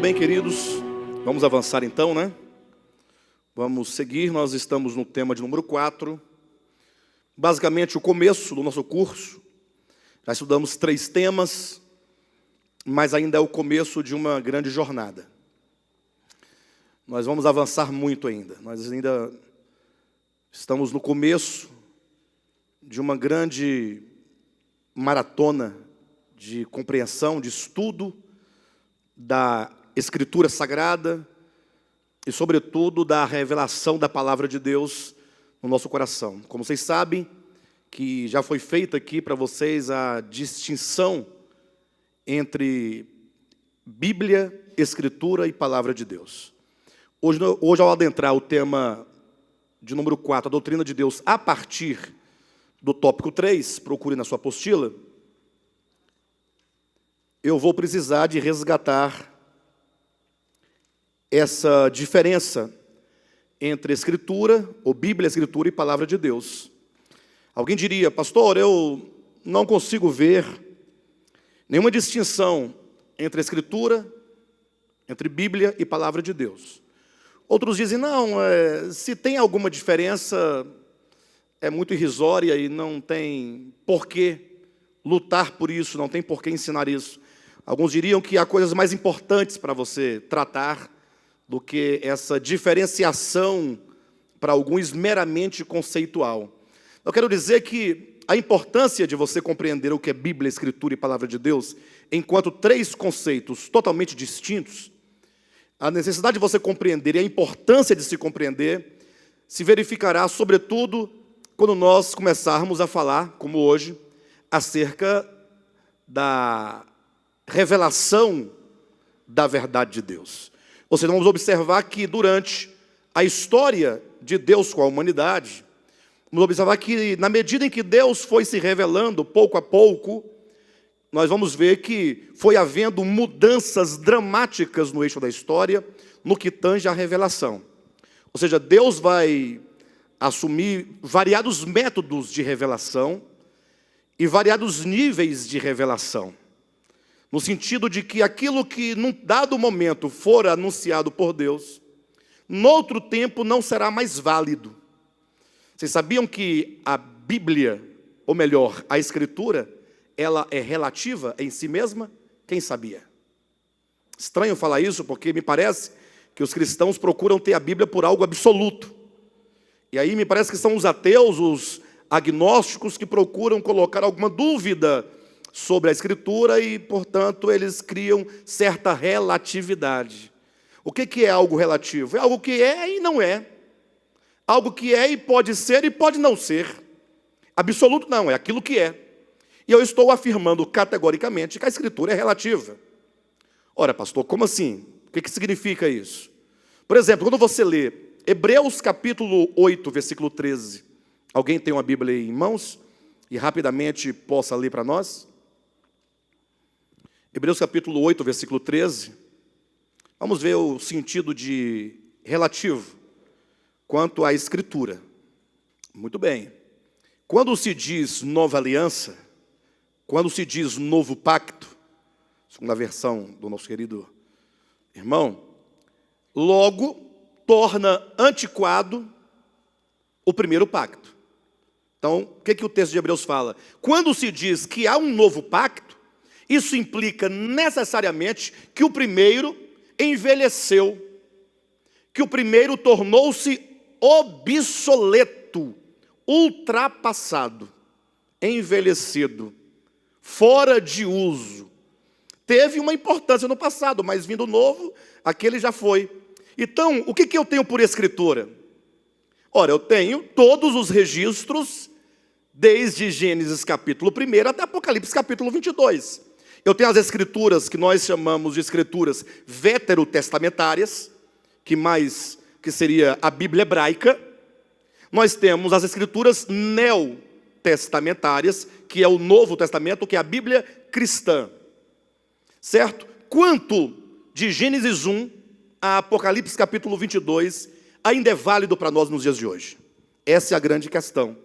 bem, queridos? Vamos avançar então, né? Vamos seguir, nós estamos no tema de número 4. Basicamente, o começo do nosso curso. Já estudamos 3 temas, mas ainda é o começo de uma grande jornada. Nós vamos avançar muito ainda. Nós ainda estamos no começo de uma grande maratona de compreensão, de estudo da Escritura Sagrada e, sobretudo, da revelação da Palavra de Deus no nosso coração. Como vocês sabem, que já foi feita aqui para vocês a distinção entre Bíblia, Escritura e Palavra de Deus. Hoje, ao adentrar o tema de número 4, a doutrina de Deus, a partir do tópico 3, procure na sua apostila, eu vou precisar de resgatar essa diferença entre Escritura, ou Bíblia, Escritura e Palavra de Deus. Alguém diria, pastor, eu não consigo ver nenhuma distinção entre Escritura, entre Bíblia e Palavra de Deus. Outros dizem, não, se tem alguma diferença, é muito irrisória e não tem por que lutar por isso, não tem por que ensinar isso. Alguns diriam que há coisas mais importantes para você tratar do que essa diferenciação, para alguns, meramente conceitual. Eu quero dizer que a importância de você compreender o que é Bíblia, Escritura e Palavra de Deus, enquanto 3 conceitos totalmente distintos, a necessidade de você compreender e a importância de se compreender se verificará, sobretudo, quando nós começarmos a falar, como hoje, acerca da revelação da verdade de Deus. Ou seja, vamos observar que durante a história de Deus com a humanidade, vamos observar que na medida em que Deus foi se revelando pouco a pouco, nós vamos ver que foi havendo mudanças dramáticas no eixo da história, no que tange à revelação. Ou seja, Deus vai assumir variados métodos de revelação e variados níveis de revelação. No sentido de que aquilo que num dado momento for anunciado por Deus, noutro tempo não será mais válido. Vocês sabiam que a Bíblia, ou melhor, a Escritura, ela é relativa em si mesma? Quem sabia? Estranho falar isso, porque me parece que os cristãos procuram ter a Bíblia por algo absoluto. E aí me parece que são os ateus, os agnósticos, que procuram colocar alguma dúvida sobre a Escritura e, portanto, eles criam certa relatividade. O que é algo relativo? É algo que é e não é. Algo que é e pode ser e pode não ser. Absoluto não, é aquilo que é. E eu estou afirmando categoricamente que a Escritura é relativa. Ora, pastor, como assim? O que significa isso? Por exemplo, quando você lê Hebreus capítulo 8, versículo 13. Alguém tem uma Bíblia aí em mãos? E rapidamente possa ler para nós? Hebreus capítulo 8, versículo 13. Vamos ver o sentido de relativo quanto à Escritura. Muito bem. Quando se diz nova aliança, quando se diz novo pacto, segundo a versão do nosso querido irmão, logo torna antiquado o primeiro pacto. Então, o que o texto de Hebreus fala? Quando se diz que há um novo pacto, isso implica necessariamente que o primeiro envelheceu, que o primeiro tornou-se obsoleto, ultrapassado, envelhecido, fora de uso. Teve uma importância no passado, mas vindo novo, aquele já foi. Então, o que eu tenho por Escritura? Ora, eu tenho todos os registros, desde Gênesis capítulo 1 até Apocalipse capítulo 22. Eu tenho as Escrituras que nós chamamos de Escrituras veterotestamentárias, que seria a Bíblia hebraica. Nós temos as Escrituras neotestamentárias, que é o Novo Testamento, que é a Bíblia cristã. Certo? Quanto de Gênesis 1 a Apocalipse capítulo 22 ainda é válido para nós nos dias de hoje? Essa é a grande questão.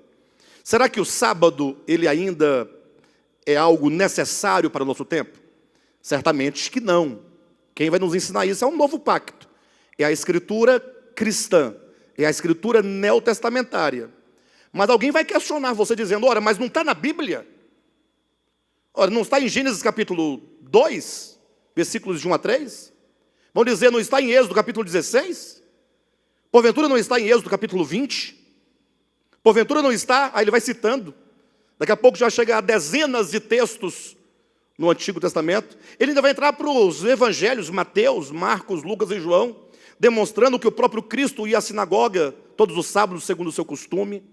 Será que o sábado, ele ainda é algo necessário para o nosso tempo? Certamente que não. Quem vai nos ensinar isso é um novo pacto. É a escritura cristã, é a escritura neotestamentária. Mas alguém vai questionar você dizendo, ora, mas não está na Bíblia? Ora, não está em Gênesis capítulo 2, versículos de 1 a 3? Vão dizer, não está em Êxodo capítulo 16? Porventura não está em Êxodo capítulo 20? Porventura não está? Aí ele vai citando. Daqui a pouco já chega a dezenas de textos no Antigo Testamento. Ele ainda vai entrar para os evangelhos, Mateus, Marcos, Lucas e João, demonstrando que o próprio Cristo ia à sinagoga todos os sábados, segundo o seu costume.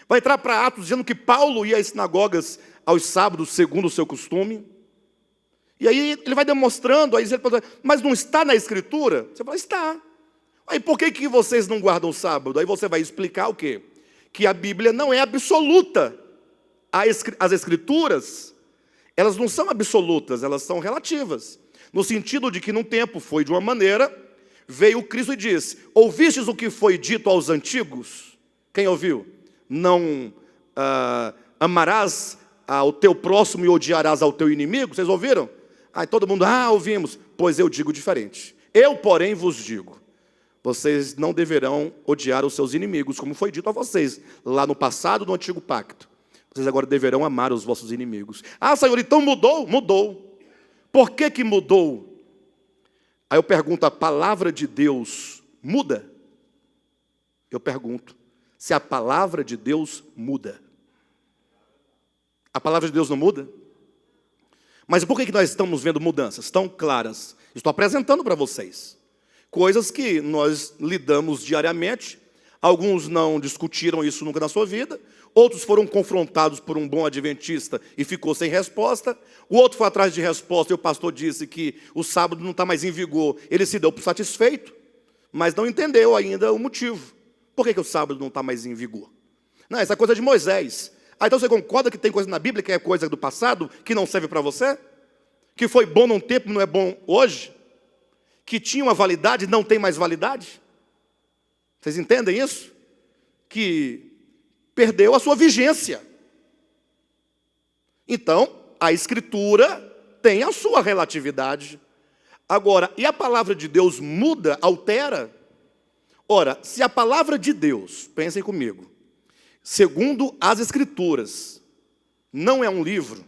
Vai entrar para Atos, dizendo que Paulo ia às sinagogas aos sábados, segundo o seu costume. E aí ele vai demonstrando, aí ele fala, mas não está na Escritura? Você fala, está. Aí por que vocês não guardam o sábado? Aí você vai explicar o quê? Que a Bíblia não é absoluta. As Escrituras, elas não são absolutas, elas são relativas. No sentido de que num tempo foi de uma maneira, veio Cristo e disse, ouvistes o que foi dito aos antigos? Quem ouviu? Não amarás ao teu próximo e odiarás ao teu inimigo? Vocês ouviram? Aí todo mundo, ouvimos. Pois eu digo diferente. Eu, porém, vos digo, vocês não deverão odiar os seus inimigos, como foi dito a vocês, lá no passado, no antigo pacto. Vocês agora deverão amar os vossos inimigos. Senhor, então mudou? Mudou. Por que mudou? Aí eu pergunto, a palavra de Deus muda? Eu pergunto, se a palavra de Deus muda. A palavra de Deus não muda? Mas por que nós estamos vendo mudanças tão claras? Estou apresentando para vocês coisas que nós lidamos diariamente. Alguns não discutiram isso nunca na sua vida. Outros foram confrontados por um bom adventista e ficou sem resposta. O outro foi atrás de resposta e o pastor disse que o sábado não está mais em vigor. Ele se deu por satisfeito, mas não entendeu ainda o motivo. Por que o sábado não está mais em vigor? Não, essa é coisa de Moisés. Então você concorda que tem coisa na Bíblia que é coisa do passado, que não serve para você? Que foi bom num tempo, não é bom hoje? Que tinha uma validade, não tem mais validade? Vocês entendem isso? Que perdeu a sua vigência. Então, a Escritura tem a sua relatividade. Agora, e a palavra de Deus muda, altera? Ora, se a palavra de Deus, pensem comigo, segundo as Escrituras, não é um livro,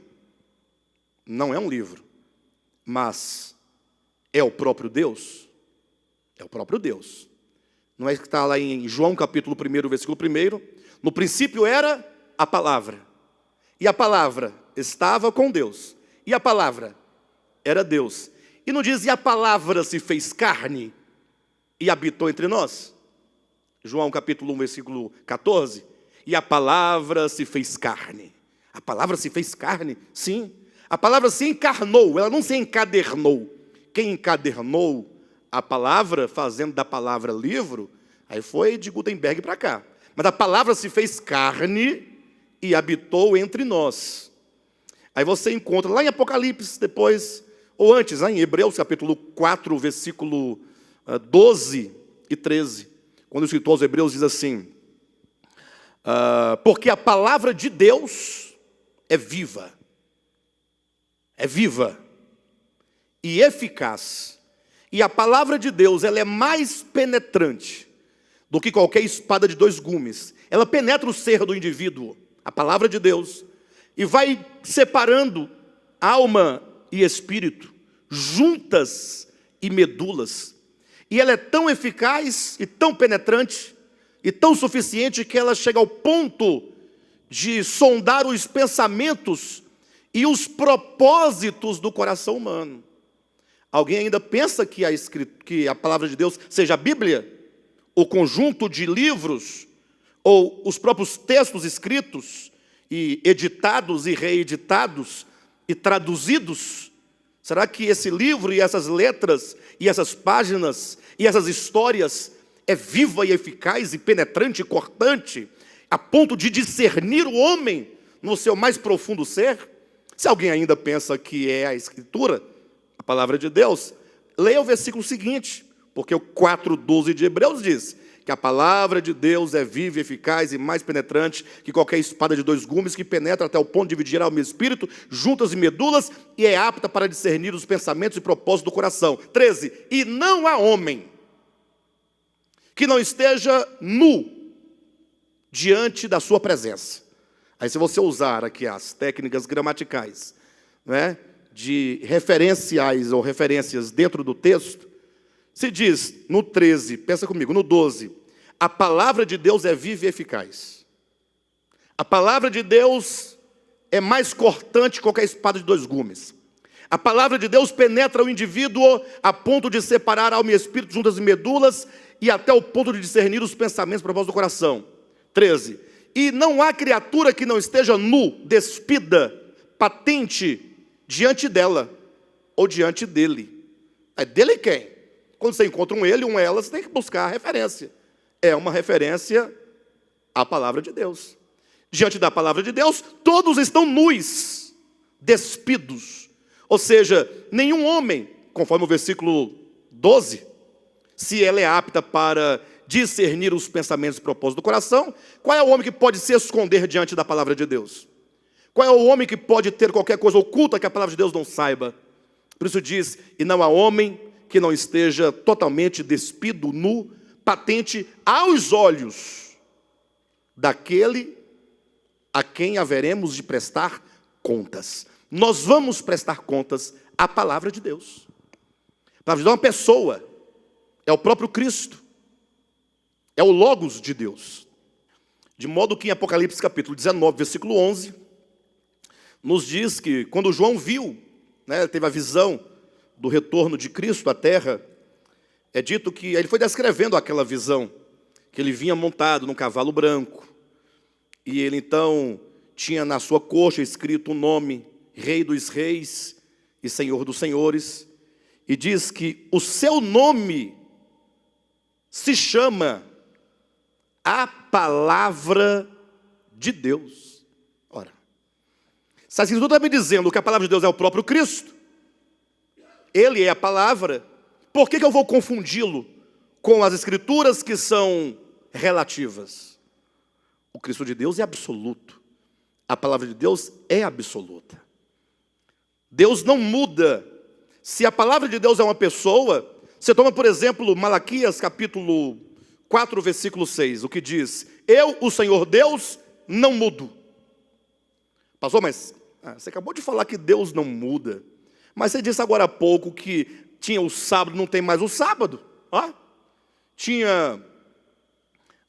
mas é o próprio Deus, Não é que está lá em João capítulo 1, versículo 1, no princípio era a palavra, e a palavra estava com Deus, e a palavra era Deus. E não diz, e a palavra se fez carne e habitou entre nós? João capítulo 1, versículo 14. E a palavra se fez carne. A palavra se fez carne? Sim. A palavra se encarnou, ela não se encadernou. Quem encadernou a palavra, fazendo da palavra livro, aí foi de Gutenberg para cá. Mas a palavra se fez carne e habitou entre nós. Aí você encontra lá em Apocalipse, depois, ou antes, lá em Hebreus capítulo 4, versículo 12 e 13. Quando o escritor aos Hebreus diz assim, porque a palavra de Deus é viva e eficaz. E a palavra de Deus, ela é mais penetrante do que qualquer espada de 2 gumes. Ela penetra o ser do indivíduo, a palavra de Deus, e vai separando alma e espírito, juntas e medulas. E ela é tão eficaz e tão penetrante e tão suficiente que ela chega ao ponto de sondar os pensamentos e os propósitos do coração humano. Alguém ainda pensa que a palavra de Deus seja a Bíblia? O conjunto de livros? Ou os próprios textos escritos e editados e reeditados e traduzidos? Será que esse livro e essas letras e essas páginas e essas histórias é viva e eficaz e penetrante e cortante a ponto de discernir o homem no seu mais profundo ser? Se alguém ainda pensa que é a Escritura, a palavra de Deus, leia o versículo seguinte, porque o 4:12 de Hebreus diz que a palavra de Deus é viva, eficaz e mais penetrante que qualquer espada de 2 gumes, que penetra até o ponto de dividir alma e espírito, juntas e medulas, e é apta para discernir os pensamentos e propósitos do coração. 13. E não há homem que não esteja nu diante da sua presença. Aí, se você usar aqui as técnicas gramaticais, né, de referenciais ou referências dentro do texto, se diz no 13, pensa comigo, no 12, a palavra de Deus é viva e eficaz. A palavra de Deus é mais cortante que qualquer espada de 2 gumes. A palavra de Deus penetra o indivíduo a ponto de separar alma e espírito, juntas e medulas, e até o ponto de discernir os pensamentos e propósitos do coração. 13. E não há criatura que não esteja nu, despida, patente, diante dela, ou diante dele. É dele quem? Quando você encontra um ele, um ela, você tem que buscar a referência. É uma referência à palavra de Deus. Diante da palavra de Deus, todos estão nus, despidos. Ou seja, nenhum homem, conforme o versículo 12, se ela é apta para discernir os pensamentos e propósitos do coração, qual é o homem que pode se esconder diante da palavra de Deus? Qual é o homem que pode ter qualquer coisa oculta que a palavra de Deus não saiba? Por isso diz, e não há homem que não esteja totalmente despido, nu, patente aos olhos daquele a quem haveremos de prestar contas. Nós vamos prestar contas à palavra de Deus. A palavra de Deus é uma pessoa, é o próprio Cristo, é o Logos de Deus. De modo que em Apocalipse capítulo 19, versículo 11, nos diz que quando João viu, né, teve a visão do retorno de Cristo à terra, é dito que ele foi descrevendo aquela visão, que ele vinha montado num cavalo branco, e ele então tinha na sua coxa escrito o nome, Rei dos Reis e Senhor dos Senhores, e diz que o seu nome se chama a Palavra de Deus. Ora, se a Escritura está me dizendo que a palavra de Deus é o próprio Cristo, Ele é a palavra, por que eu vou confundi-lo com as Escrituras que são relativas? O Cristo de Deus é absoluto, a palavra de Deus é absoluta. Deus não muda. Se a palavra de Deus é uma pessoa, você toma, por exemplo, Malaquias capítulo 4, versículo 6, o que diz, eu, o Senhor Deus, não mudo. Pastor, mas você acabou de falar que Deus não muda, mas você disse agora há pouco que tinha o sábado, não tem mais o sábado. Tinha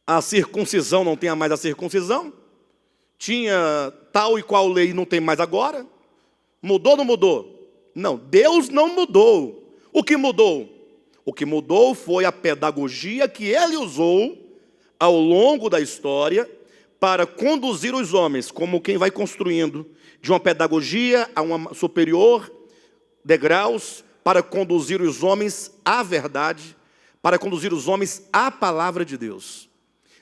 a circuncisão, não tem mais a circuncisão. Tinha tal e qual lei, não tem mais agora. Mudou ou não mudou? Não, Deus não mudou. O que mudou? O que mudou foi a pedagogia que Ele usou ao longo da história para conduzir os homens, como quem vai construindo de uma pedagogia a uma superior, degraus, para conduzir os homens à verdade, para conduzir os homens à palavra de Deus.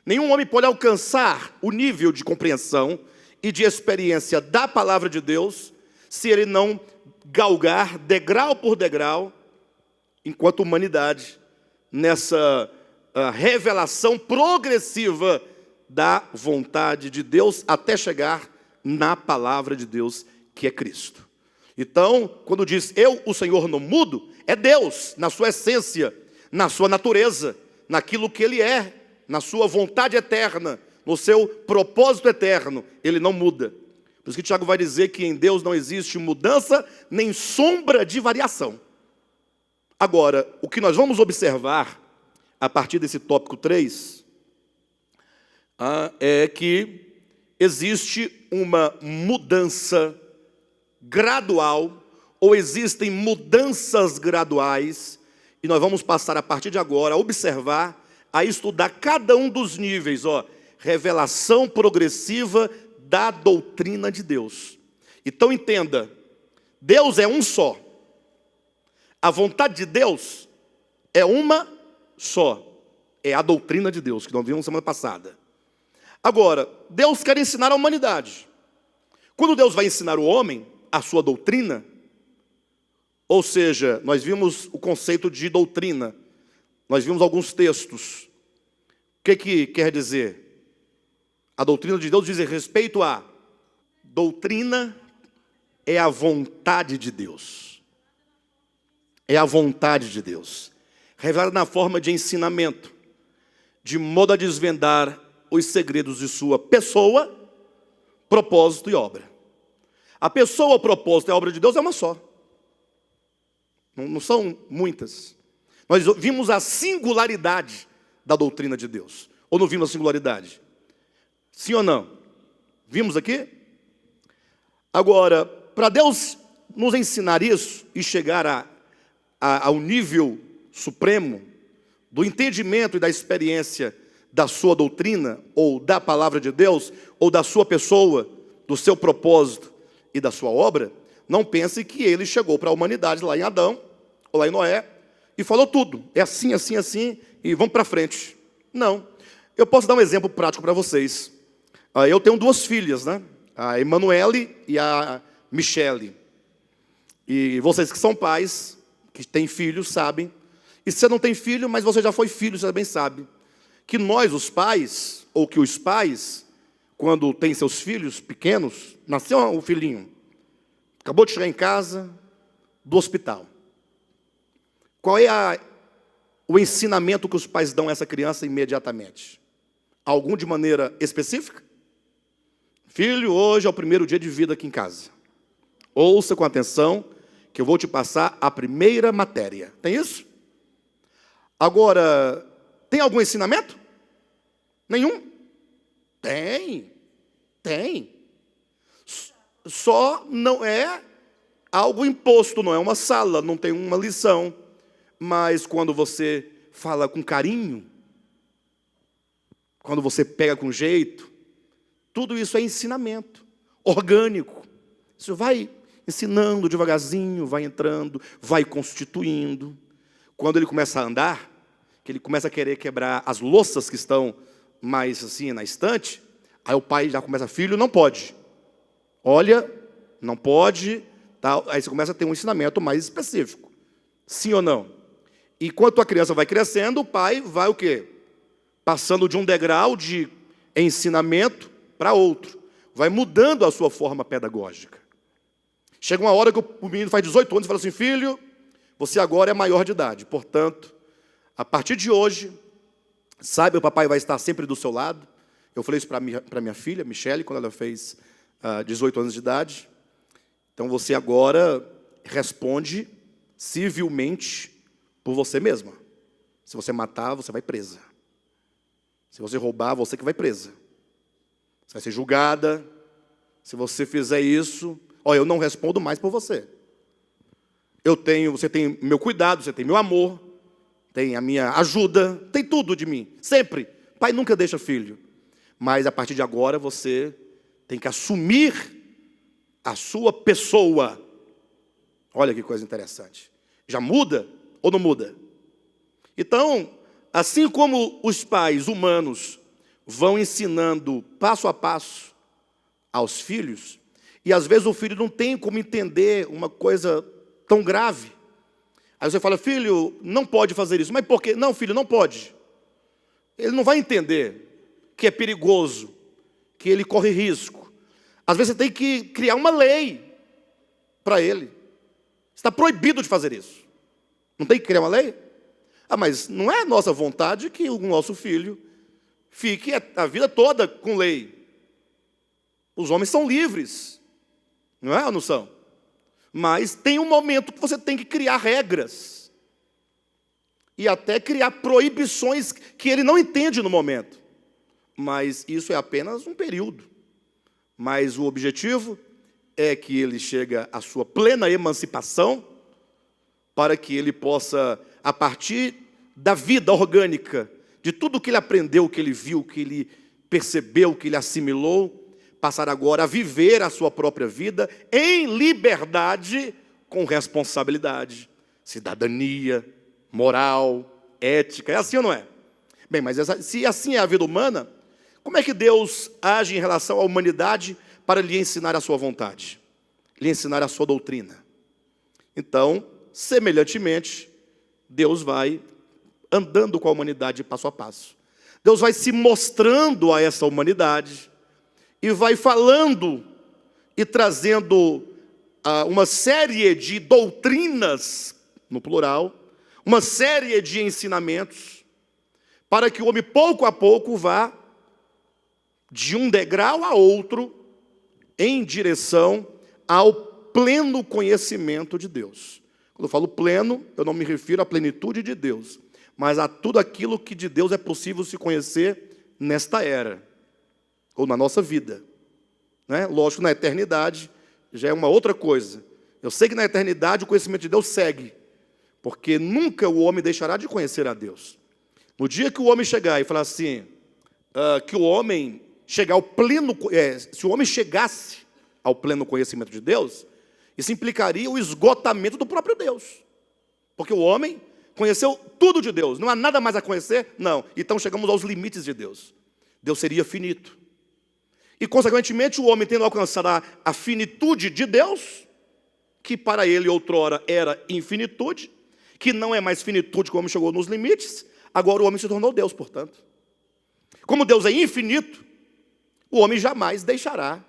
Nenhum homem pode alcançar o nível de compreensão e de experiência da palavra de Deus se ele não galgar degrau por degrau, enquanto humanidade, nessa revelação progressiva da vontade de Deus até chegar na palavra de Deus, que é Cristo. Então, quando diz eu, o Senhor, não mudo, é Deus, na sua essência, na sua natureza, naquilo que Ele é, na sua vontade eterna, no seu propósito eterno, Ele não muda. Por isso que Tiago vai dizer que em Deus não existe mudança, nem sombra de variação. Agora, o que nós vamos observar, a partir desse tópico 3, é que existe uma mudança gradual, ou existem mudanças graduais, e nós vamos passar a partir de agora a observar, a estudar cada um dos níveis, revelação progressiva da doutrina de Deus. Então entenda, Deus é um só. A vontade de Deus é uma só. É a doutrina de Deus, que nós vimos semana passada. Agora, Deus quer ensinar a humanidade. Quando Deus vai ensinar o homem a sua doutrina, ou seja, nós vimos o conceito de doutrina, nós vimos alguns textos. que quer dizer? A doutrina de Deus diz respeito a doutrina é a vontade de Deus. É a vontade de Deus. Revelada na forma de ensinamento, de modo a desvendar os segredos de sua pessoa, propósito e obra. A pessoa, o propósito e a obra de Deus é uma só. Não são muitas. Nós vimos a singularidade da doutrina de Deus. Ou não vimos a singularidade? Sim ou não? Vimos aqui? Agora, para Deus nos ensinar isso e chegar ao nível supremo do entendimento e da experiência da sua doutrina, ou da palavra de Deus, ou da sua pessoa, do seu propósito e da sua obra, não pense que ele chegou para a humanidade lá em Adão, ou lá em Noé, e falou tudo. É assim, assim, assim, e vamos para frente. Não. Eu posso dar um exemplo prático para vocês. Eu tenho duas filhas, né? A Emanuele e a Michele. E vocês que são pais, que têm filhos, sabem. E se você não tem filho, mas você já foi filho, você também sabe. Que nós, os pais, ou que os pais, quando têm seus filhos pequenos, nasceu um filhinho, acabou de chegar em casa do hospital. Qual é o ensinamento que os pais dão a essa criança imediatamente? Algum de maneira específica? Filho, hoje é o primeiro dia de vida aqui em casa. Ouça com atenção que eu vou te passar a primeira matéria. Tem isso? Agora, tem algum ensinamento? Nenhum? Tem. Só não é algo imposto, não é uma sala, não tem uma lição. Mas quando você fala com carinho, quando você pega com jeito, tudo isso é ensinamento orgânico. Isso vai ensinando devagarzinho, vai entrando, vai constituindo. Quando ele começa a andar, que ele começa a querer quebrar as louças que estão mais assim na estante, aí o pai já começa, filho, não pode. Olha, não pode. Tal. Aí você começa a ter um ensinamento mais específico. Sim ou não? E enquanto a criança vai crescendo, o pai vai o quê? Passando de um degrau de ensinamento para outro. Vai mudando a sua forma pedagógica. Chega uma hora que o menino faz 18 anos e fala assim, filho, você agora é maior de idade. Portanto, a partir de hoje, saiba que o papai vai estar sempre do seu lado. Eu falei isso para minha filha, Michele, quando ela fez 18 anos de idade. Então você agora responde civilmente por você mesma. Se você matar, você vai presa. Se você roubar, você que vai presa. Você vai ser julgada. Se você fizer isso, eu não respondo mais por você. Você tem meu cuidado, você tem meu amor, tem a minha ajuda, tem tudo de mim, sempre. Pai nunca deixa filho. Mas a partir de agora você tem que assumir a sua pessoa. Olha que coisa interessante. Já muda ou não muda? Então, assim como os pais humanos vão ensinando passo a passo aos filhos, e às vezes o filho não tem como entender uma coisa tão grave. Aí você fala, filho, não pode fazer isso. Mas por quê? Não, filho, não pode. Ele não vai entender que é perigoso, que ele corre risco. Às vezes você tem que criar uma lei para ele. Está proibido de fazer isso. Não tem que criar uma lei? Mas não é nossa vontade que o nosso filho fique a vida toda com lei. Os homens são livres. Não é ou não são? Mas tem um momento que você tem que criar regras. E até criar proibições que ele não entende no momento. Mas isso é apenas um período. Mas o objetivo é que ele chegue à sua plena emancipação, para que ele possa, a partir da vida orgânica, de tudo que ele aprendeu, que ele viu, que ele percebeu, que ele assimilou, passar agora a viver a sua própria vida em liberdade, com responsabilidade, cidadania, moral, ética. É assim ou não é? Bem, mas se assim é a vida humana, como é que Deus age em relação à humanidade para lhe ensinar a sua vontade, lhe ensinar a sua doutrina? Então, semelhantemente, Deus vai andando com a humanidade passo a passo. Deus vai se mostrando a essa humanidade e vai falando e trazendo uma série de doutrinas, no plural, uma série de ensinamentos, para que o homem pouco a pouco vá de um degrau a outro em direção ao pleno conhecimento de Deus. Quando eu falo pleno, eu não me refiro à plenitude de Deus, mas a tudo aquilo que de Deus é possível se conhecer nesta era, ou na nossa vida. Né? Lógico, na eternidade já é uma outra coisa. Eu sei que na eternidade o conhecimento de Deus segue, porque nunca o homem deixará de conhecer a Deus. No dia que o homem chegar e falar assim, que o homem chegar ao pleno, se o homem chegasse ao pleno conhecimento de Deus, isso implicaria o esgotamento do próprio Deus. Porque o homem conheceu tudo de Deus, não há nada mais a conhecer? Não. Então chegamos aos limites de Deus. Deus seria finito. E, consequentemente, o homem tendo alcançado a finitude de Deus, que para ele outrora era infinitude, que não é mais finitude que o homem chegou nos limites, agora o homem se tornou Deus, portanto. Como Deus é infinito, o homem jamais deixará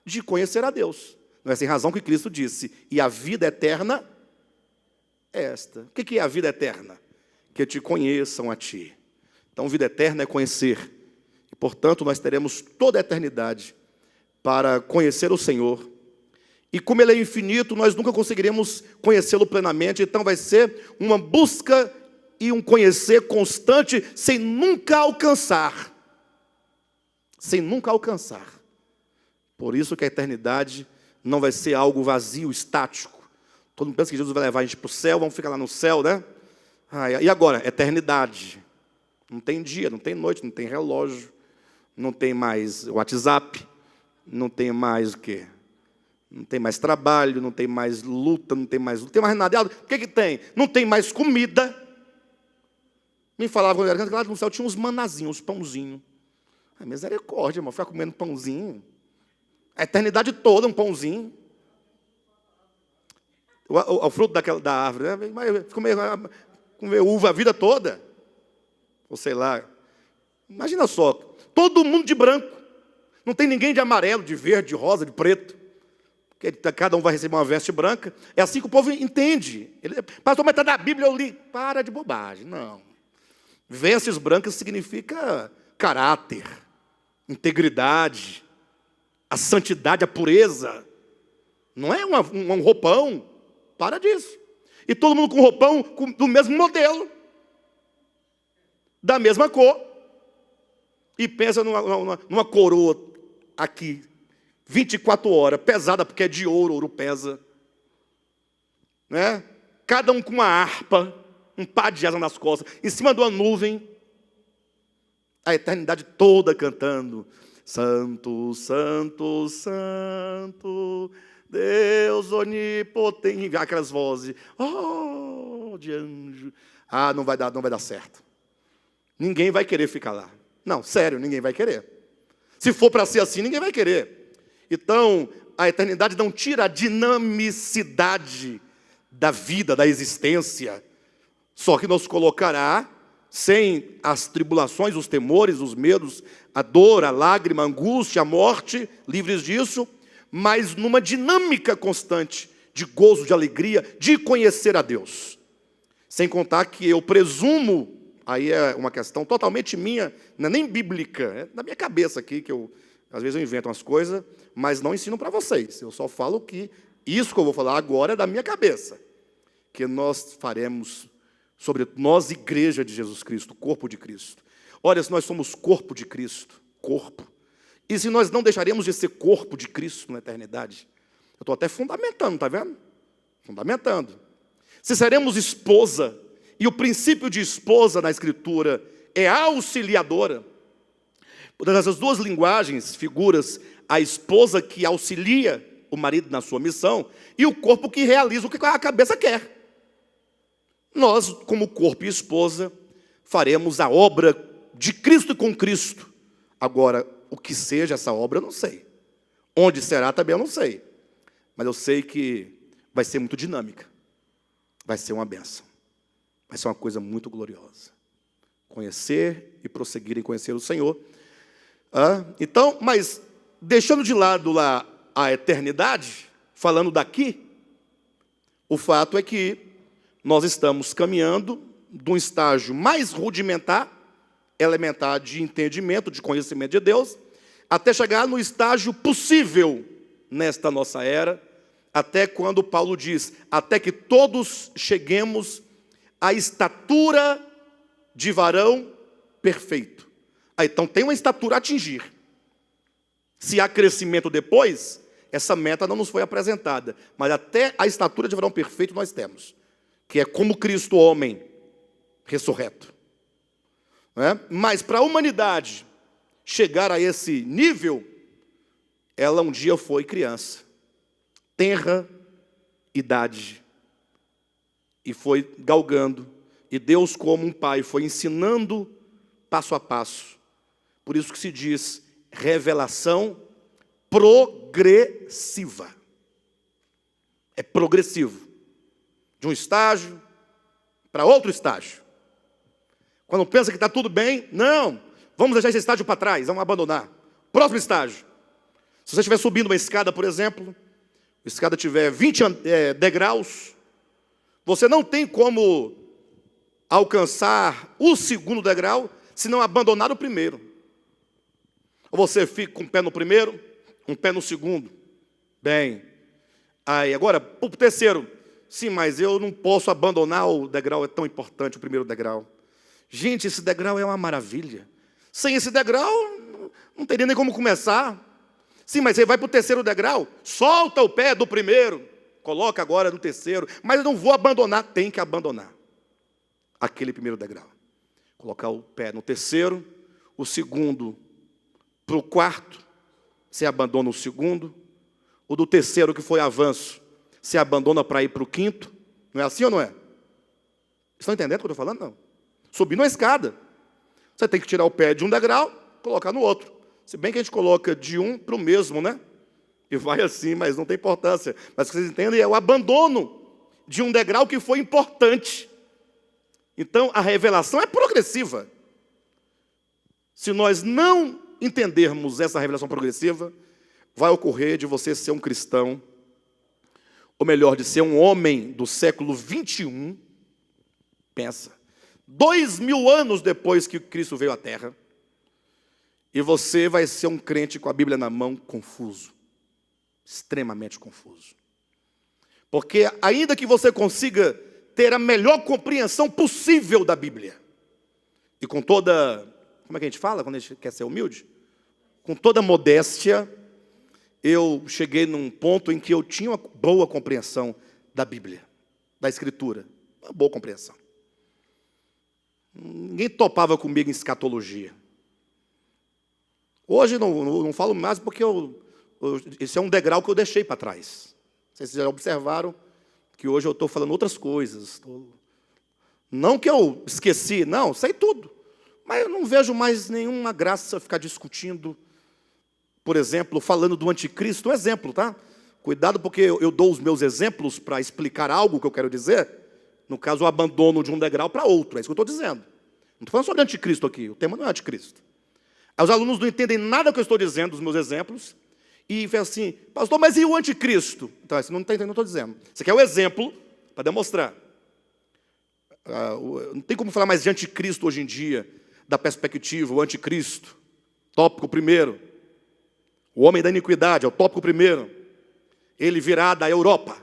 de conhecer a Deus. Não é sem razão que Cristo disse, e a vida eterna é esta. O que é a vida eterna? Que te conheçam a ti. Então, vida eterna é conhecer. E, portanto, nós teremos toda a eternidade para conhecer o Senhor. E como Ele é infinito, nós nunca conseguiremos conhecê-lo plenamente. Então, vai ser uma busca e um conhecer constante, sem nunca alcançar. Sem nunca alcançar. Por isso que a eternidade não vai ser algo vazio, estático. Todo mundo pensa que Jesus vai levar a gente para o céu, vamos ficar lá no céu, né? E agora? Eternidade. Não tem dia, não tem noite, não tem relógio, não tem mais WhatsApp, não tem mais o quê? Não tem mais trabalho, não tem mais luta, não tem mais nada. O que tem? Não tem mais comida. Me falava quando eu era criança, lá no céu tinha uns manazinhos, uns pãozinhos. Misericórdia, irmão, ficar comendo pãozinho. A eternidade toda, um pãozinho. O fruto da árvore, né? Comer uva a vida toda. Ou sei lá. Imagina só, todo mundo de branco. Não tem ninguém de amarelo, de verde, de rosa, de preto. Porque cada um vai receber uma veste branca. É assim que o povo entende. Pastor, mas está na Bíblia, eu li. Para de bobagem, não. Vestes brancas significa caráter, integridade, a santidade, a pureza. Não é um roupão. Para disso. E todo mundo com roupão do mesmo modelo. Da mesma cor. E pensa numa coroa aqui. 24 horas. Pesada porque é de ouro. Ouro pesa. Né? Cada um com uma harpa. Um par de asa nas costas. Em cima de uma nuvem. A eternidade toda cantando. Santo, santo, santo, Deus onipotente. Aquelas vozes. Oh, de anjo. Não vai dar certo. Ninguém vai querer ficar lá. Não, sério, ninguém vai querer. Se for para ser assim, ninguém vai querer. Então, a eternidade não tira a dinamicidade da vida, da existência. Só que nos colocará sem as tribulações, os temores, os medos, a dor, a lágrima, a angústia, a morte, livres disso, mas numa dinâmica constante de gozo, de alegria, de conhecer a Deus. Sem contar que eu presumo, aí é uma questão totalmente minha, não é nem bíblica, é da minha cabeça aqui, que às vezes eu invento umas coisas, mas não ensino para vocês. Eu só falo que isso que eu vou falar agora é da minha cabeça. Que nós faremos, sobre nós, igreja de Jesus Cristo, corpo de Cristo. Olha, se nós somos corpo de Cristo, corpo, e se nós não deixaremos de ser corpo de Cristo na eternidade? Eu estou até fundamentando, está vendo? Fundamentando. Se seremos esposa, e o princípio de esposa na Escritura é auxiliadora. Dessas duas linguagens, figuras, a esposa que auxilia o marido na sua missão, e o corpo que realiza o que a cabeça quer. Nós, como corpo e esposa, faremos a obra de Cristo e com Cristo. Agora, o que seja essa obra, eu não sei. Onde será também eu não sei. Mas eu sei que vai ser muito dinâmica. Vai ser uma bênção. Vai ser uma coisa muito gloriosa. Conhecer e prosseguir em conhecer o Senhor. Então, mas deixando de lado lá a eternidade, falando daqui, o fato é que nós estamos caminhando de um estágio mais rudimentar, elementar de entendimento, de conhecimento de Deus, até chegar no estágio possível nesta nossa era, até quando Paulo diz, até que todos cheguemos à estatura de varão perfeito. Então tem uma estatura a atingir. Se há crescimento depois, essa meta não nos foi apresentada, mas até a estatura de varão perfeito nós temos, que é como Cristo homem ressurreto. Mas para a humanidade chegar a esse nível, ela um dia foi criança, tenra idade, e foi galgando, e Deus como um pai foi ensinando passo a passo. Por isso que se diz revelação progressiva. É progressivo. De um estágio para outro estágio. Quando pensa que está tudo bem, não, vamos deixar esse estágio para trás, vamos abandonar. Próximo estágio. Se você estiver subindo uma escada, por exemplo, a escada tiver 20 degraus, você não tem como alcançar o segundo degrau, se não abandonar o primeiro. Ou você fica com um pé no primeiro, um pé no segundo. Bem, aí agora, para o terceiro, sim, mas eu não posso abandonar o degrau, é tão importante o primeiro degrau. Gente, esse degrau é uma maravilha. Sem esse degrau, não teria nem como começar. Sim, mas você vai para o terceiro degrau, solta o pé do primeiro, coloca agora no terceiro, mas eu não vou abandonar, tem que abandonar aquele primeiro degrau. Colocar o pé no terceiro, o segundo para o quarto, você abandona o segundo, o do terceiro que foi avanço, você abandona para ir para o quinto, não é assim ou não é? Estão entendendo o que eu estou falando? Não. Subindo a escada, você tem que tirar o pé de um degrau, colocar no outro. Se bem que a gente coloca de um para o mesmo, né? E vai assim, mas não tem importância. Mas o que vocês entendem é o abandono de um degrau que foi importante. Então, a revelação é progressiva. Se nós não entendermos essa revelação progressiva, vai ocorrer de você ser um cristão, ou melhor, de ser um homem do século 21, pensa, 2000 anos depois que Cristo veio à Terra, e você vai ser um crente com a Bíblia na mão, confuso, extremamente confuso. Porque ainda que você consiga ter a melhor compreensão possível da Bíblia, e com toda, como é que a gente fala quando a gente quer ser humilde? Com toda modéstia, eu cheguei num ponto em que eu tinha uma boa compreensão da Bíblia, da Escritura, uma boa compreensão. Ninguém topava comigo em escatologia. Hoje não falo mais porque esse é um degrau que eu deixei para trás. Vocês já observaram que hoje eu estou falando outras coisas. Não que eu esqueci, não, sei tudo. Mas eu não vejo mais nenhuma graça ficar discutindo, por exemplo, falando do anticristo. Um exemplo, tá? Cuidado porque eu dou os meus exemplos para explicar algo que eu quero dizer. No caso, o abandono de um degrau para outro. É isso que eu estou dizendo. Não estou falando sobre anticristo aqui. O tema não é anticristo. Aí os alunos não entendem nada que eu estou dizendo, dos meus exemplos. E fala assim, pastor, mas e o anticristo? Então, você não está entendendo o que eu estou dizendo. Você quer o exemplo para demonstrar. Não tem como falar mais de anticristo hoje em dia, da perspectiva, o anticristo. Tópico primeiro. O homem da iniquidade, é o tópico primeiro. Ele virá da Europa.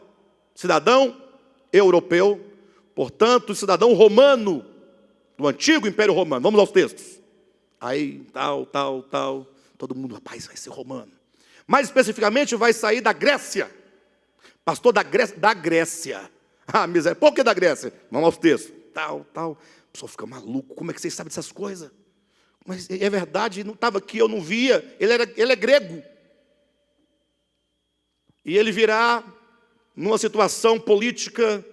Cidadão europeu, portanto, cidadão romano, do antigo Império Romano. Vamos aos textos. Aí, tal. Todo mundo, rapaz, vai ser romano. Mais especificamente, vai sair da Grécia. Pastor da Grécia. Ah, miséria. Por que da Grécia? Vamos aos textos. Tal. A pessoa fica maluco. Como é que vocês sabem dessas coisas? Mas é verdade, não estava aqui, eu não via. Ele é grego. E ele virá numa situação política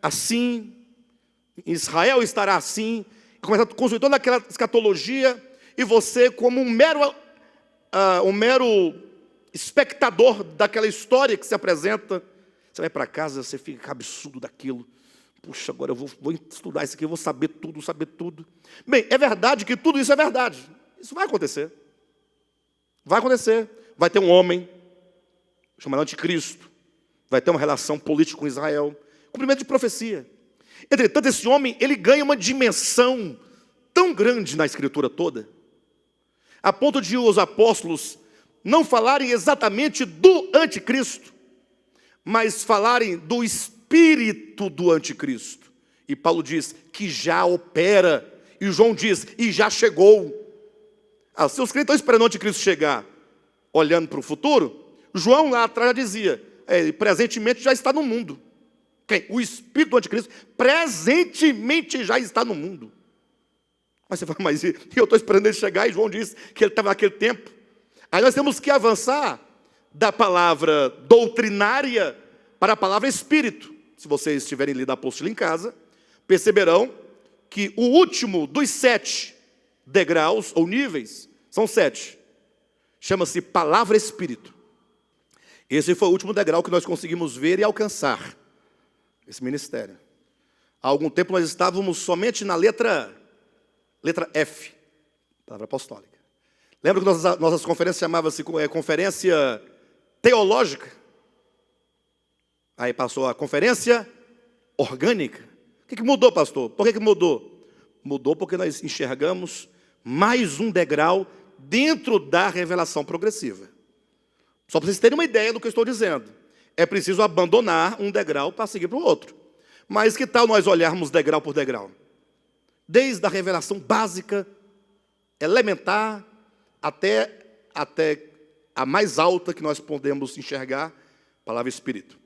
assim. Israel estará assim. Começa a construir toda aquela escatologia. E você, como um mero espectador daquela história que se apresenta, você vai para casa, você fica absurdo daquilo. Puxa, agora eu vou estudar isso aqui, eu vou saber tudo, saber tudo. Bem, é verdade que tudo isso é verdade. Isso vai acontecer. Vai acontecer. Vai ter um homem, chamado Anticristo. Vai ter uma relação política com Israel. Cumprimento de profecia. Entretanto, esse homem, ele ganha uma dimensão tão grande na Escritura toda, a ponto de os apóstolos não falarem exatamente do Anticristo, mas falarem do espírito do Anticristo. E Paulo diz que já opera. E João diz, e já chegou. Se os crentes estão esperando o Anticristo chegar, olhando para o futuro, João lá atrás já dizia, presentemente já está no mundo. Quem? O espírito do Anticristo presentemente já está no mundo. Mas você fala, mas eu estou esperando ele chegar, e João diz que ele estava naquele tempo. Aí nós temos que avançar da palavra doutrinária para a palavra espírito. Se vocês tiverem lido a apostila em casa, perceberão que o último dos 7 degraus ou níveis, são 7, chama-se palavra espírito. Esse foi o último degrau que nós conseguimos ver e alcançar, esse ministério. Há algum tempo nós estávamos somente na letra F, palavra apostólica. Lembra que nossas conferências chamavam-se conferência teológica? Aí passou a conferência orgânica. O que mudou, pastor? Por que mudou? Mudou porque nós enxergamos mais um degrau dentro da revelação progressiva. Só para vocês terem uma ideia do que eu estou dizendo. É preciso abandonar um degrau para seguir para o outro. Mas que tal nós olharmos degrau por degrau? Desde a revelação básica, elementar, até a mais alta que nós podemos enxergar, palavra Espírito.